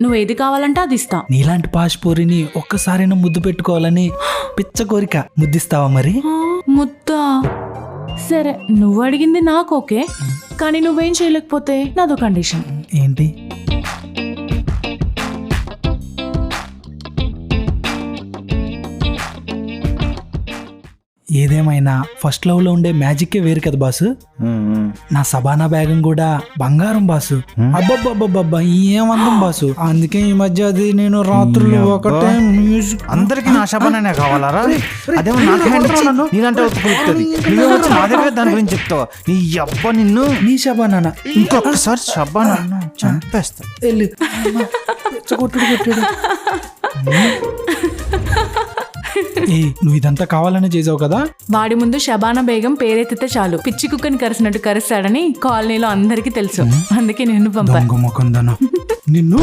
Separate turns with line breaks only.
నువ్వు ఏది కావాలంటే అది ఇస్తా.
నీలాంటి పాష్పూరిని ఒక్కసారైనా ముద్దు పెట్టుకోవాలని పిచ్చ కోరిక. ముద్దిస్తావా మరి?
ముద్దా? సరే, నువ్వు అడిగింది నాకు ఓకే, కానీ నువ్వేం చేయలేకపోతే నాదో కండిషన్.
ఏంటి? ఏదేమైనా ఫస్ట్ లవ్ లో ఉండే మ్యాజిక్కే వేరు కదా బాసు. నా సబానా బేగం కూడా బంగారం బాసు. అబ్బబ్బబ్బబ్బబ్బా ఏమందం బాసు. అందుకే ఈ మధ్య అది నేను రాత్రులు ఒకటే మ్యూజిక్.
అందరికి నా శబానానే కావాలరా? అదేమో నాకు హ్యాండ్ ఇచ్చి నీదంటే ఉతుకుతుంది. నువ్వే వచ్చి నా దగ్గర దాని గురించి చెప్తావా? నీ అబ్బా నిన్ను.
నీ శబానా
ఇంకొకసారి శబానా చంపేస్తా.
వెళ్ళు. కొట్టుడు కొట్టుడు. నువ్వు ఇదంతా కావాలని చేసావు కదా.
వాడి ముందు షబానా బేగం పేరెత్తితే చాలు పిచ్చి కుక్కని కరిసినట్టు కరుస్తాడని కాలనీలో అందరికీ తెలుసు. అందుకే నిన్ను పంపా.
నిన్ను